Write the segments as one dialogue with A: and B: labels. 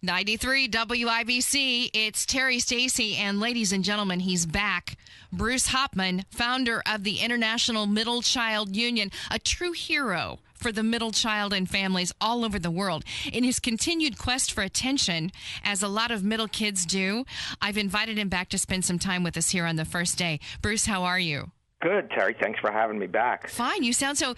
A: 93 WIBC, it's Terry Stacy, and ladies and gentlemen, he's back. Bruce Hopman, founder of the International Middle Child Union, a true hero for the middle child and families all over the world. In his continued quest for attention, as a lot of middle kids do, I've invited him back to spend some time with us here on the first day. Bruce, how are you?
B: Good, Terry. Thanks for having me back.
A: Fine. You sound so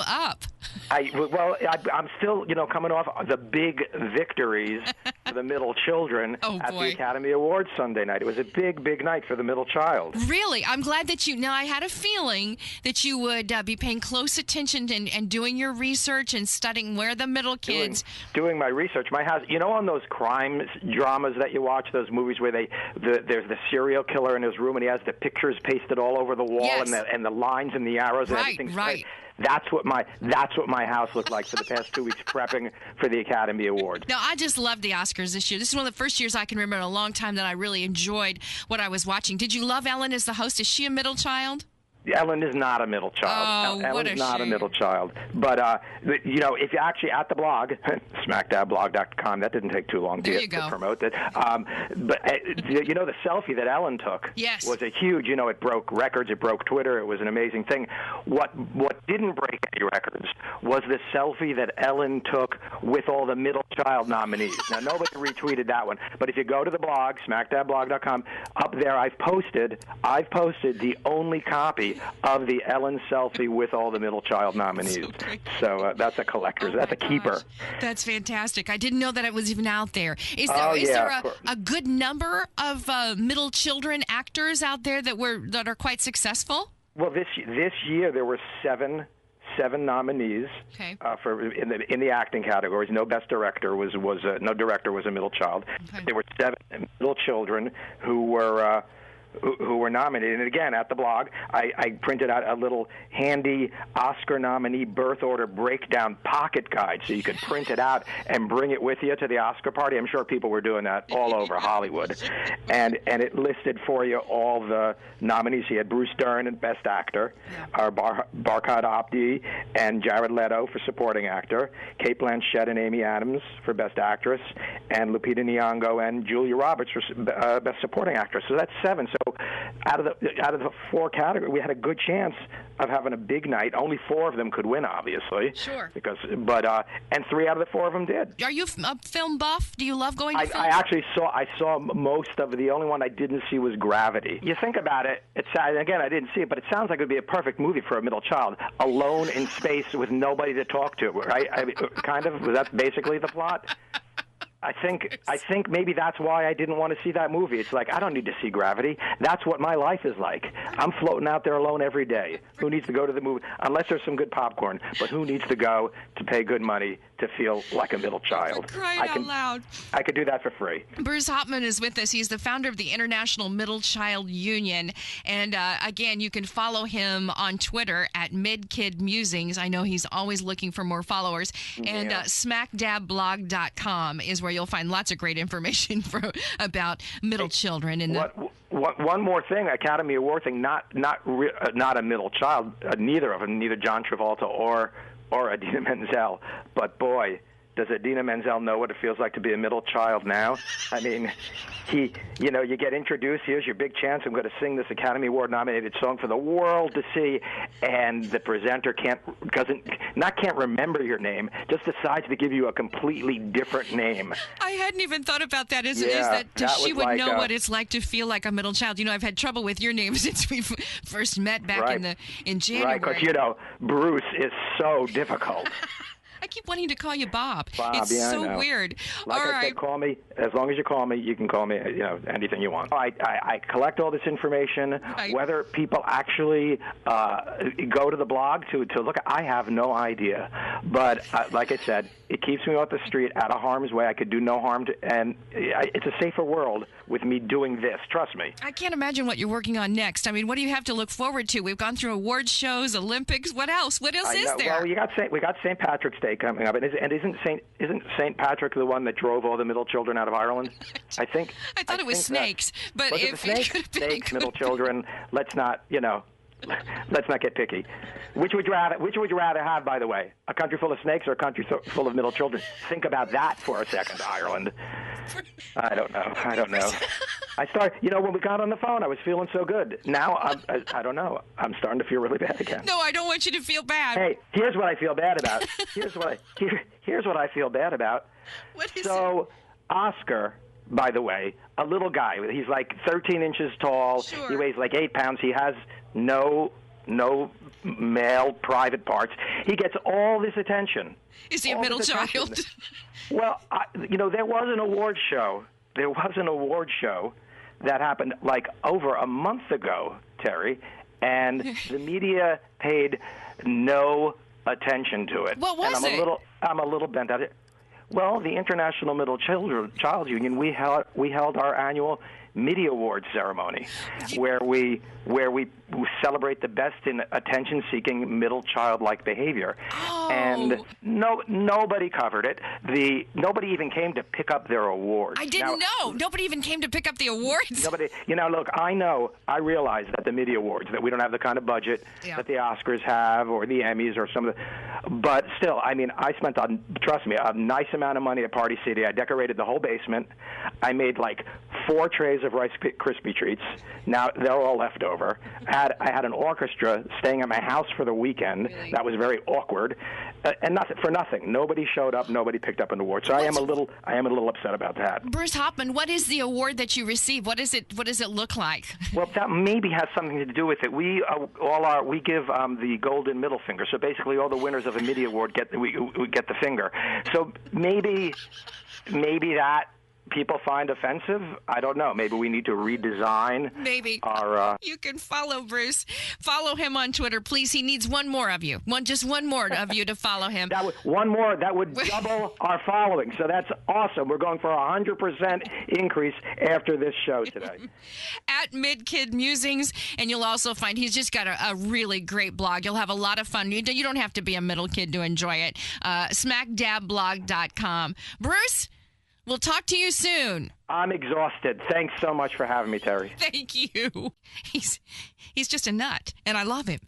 A: up.
B: I'm still, coming off the big victories for the middle children at the Academy Awards Sunday night. It was a big, big night for the middle child.
A: Really? I'm glad that now I had a feeling that you would be paying close attention and doing your research and studying where the middle kids...
B: Doing my research. My house, on those crime dramas that you watch, those movies where there's the serial killer in his room and he has the pictures pasted all over the wall.
A: Yes.
B: And the lines and the arrows and everything.
A: Right.
B: That's what my house looked like for the past 2 weeks prepping for the Academy Awards.
A: No, I just love the Oscars this year. This is one of the first years I can remember in a long time that I really enjoyed what I was watching. Did you love Ellen as the host? Is she a middle child?
B: Ellen is not a middle child.
A: Ellen
B: is not a middle child. But, if you're actually at the blog, smackdabblog.com, that didn't take too long to promote it. But, the selfie that Ellen took was a huge, it broke records, it broke Twitter, it was an amazing thing. What didn't break any records was the selfie that Ellen took with all the middle child nominees. Now, nobody retweeted that one. But if you go to the blog, smackdabblog.com, up there I've posted the only copy of the Ellen selfie with all the middle child nominees. So that's a collector's. That's a keeper.
A: That's fantastic. I didn't know that it was even out there. Is there a good number of middle children actors out there that are quite successful?
B: Well, this year there were seven nominees for in the acting categories. No best director was no director was a middle child. Okay. There were 7 middle children who were nominated. And again, at the blog, I printed out a little handy Oscar nominee birth order breakdown pocket guide so you could print it out and bring it with you to the Oscar party. I'm sure people were doing that all over Hollywood. And it listed for you all the nominees. You had Bruce Dern in Best Actor, Barkhad Abdi and Jared Leto for Supporting Actor, Cate Blanchett and Amy Adams for Best Actress, and Lupita Nyong'o and Julia Roberts for Best Supporting Actress. So that's 7. So out of the 4 categories, we had a good chance of having a big night. Only 4 of them could win, obviously.
A: Sure.
B: And 3 out of the 4 of them did.
A: Are you a film buff? Do you love going to film?
B: I actually saw most of it. The only one I didn't see was Gravity. You think about it. Again, I didn't see it, but it sounds like it would be a perfect movie for a middle child. Alone in space with nobody to talk to, right? Was that basically the plot? I think maybe that's why I didn't want to see that movie. It's like, I don't need to see Gravity. That's what my life is like. I'm floating out there alone every day. Who needs to go to the movie? Unless there's some good popcorn. But who needs to go to pay good money to feel like a middle child?
A: For crying out loud.
B: I could do that for free.
A: Bruce Hopman is with us. He's the founder of the International Middle Child Union. And again, you can follow him on Twitter at MidKidMusings. I know he's always looking for more followers. And smackdabblog.com is where you'll find lots of great information about middle children. And
B: one more thing, Academy Award thing, not a middle child, neither of them, neither John Travolta or Idina Menzel, but boy, does Idina Menzel know what it feels like to be a middle child now? I mean, you get introduced, here's your big chance, I'm going to sing this Academy Award-nominated song for the world to see, and the presenter can't remember your name, just decides to give you a completely different name.
A: I hadn't even thought about that. Is that she would know what it's like to feel like a middle child. I've had trouble with your name since we first met back in January.
B: Right, because, Bruce is so difficult.
A: I keep wanting to call you Bob. It's
B: I
A: so
B: know.
A: weird.
B: Like
A: all
B: I
A: right.
B: said, call me. As long as you call me, you can call me, anything you want. I collect all this information. Whether people actually go to the blog to look, I have no idea. But like I said, it keeps me off the street, out of harm's way. I could do no harm and it's a safer world with me doing this. Trust me.
A: I can't imagine what you're working on next. I mean, what do you have to look forward to? We've gone through award shows, Olympics. What else? What else is there?
B: Well, we got St. Patrick's Day coming up, and isn't St. Patrick the one that drove all the middle children out of Ireland? I thought
A: it was snakes, but
B: if it snakes, middle children. Let's not, let's not get picky. Which would you rather have, by the way? A country full of snakes or a country full of middle children? Think about that for a second, Ireland. I don't know. When we got on the phone, I was feeling so good. Now, I don't know. I'm starting to feel really bad again.
A: No, I don't want you to feel bad.
B: Hey, here's what I feel bad about. Here's what I feel bad about.
A: What is
B: it? Oscar, by the way, a little guy. He's like 13 inches tall.
A: Sure.
B: He weighs like 8 pounds. He has no male private parts. He gets all this attention.
A: Is he a middle child?
B: Well, there was an award show. There was an award show that happened like over a month ago, Terry, and the media paid no attention to it.
A: What was it?
B: I'm a little bent out of it. Well, the International Middle Child Union, we held our annual Middie Awards ceremony, where we celebrate the best in attention-seeking middle child-like behavior.
A: Oh.
B: And nobody covered it. Nobody even came to pick up their award.
A: I didn't know. Nobody even came to pick up the awards.
B: Nobody. Look, I realize that the Middie Awards, that we don't have the kind of budget that the Oscars have or the Emmys or some of the. But still, I mean, I spent, trust me, a nice amount of money at Party City. I decorated the whole basement. I made like 4 trays of Rice Krispie treats. Now they're all left over. I had an orchestra staying at my house for the weekend.
A: Really?
B: That was very awkward, and for nothing. Nobody showed up. Nobody picked up an award. So I am a little upset about that.
A: Bruce Hopman, what is the award that you receive? What does it look like?
B: Well, that maybe has something to do with it. We give the golden middle finger. So basically, all the winners of a Middie Award get the finger. So maybe that people find offensive. I don't know. Maybe we need to redesign.
A: Maybe
B: our.
A: You can follow Bruce. Follow him on Twitter, please. He needs one more of you. Just one more of you to follow him.
B: That would double our following. So that's awesome. We're going for 100% increase after this show today.
A: At MidKid Musings, and you'll also find he's just got a really great blog. You'll have a lot of fun. You don't have to be a middle kid to enjoy it. Smackdabblog.com. Bruce, we'll talk to you soon.
B: I'm exhausted. Thanks so much for having me, Terry.
A: Thank you. He's just a nut, and I love him.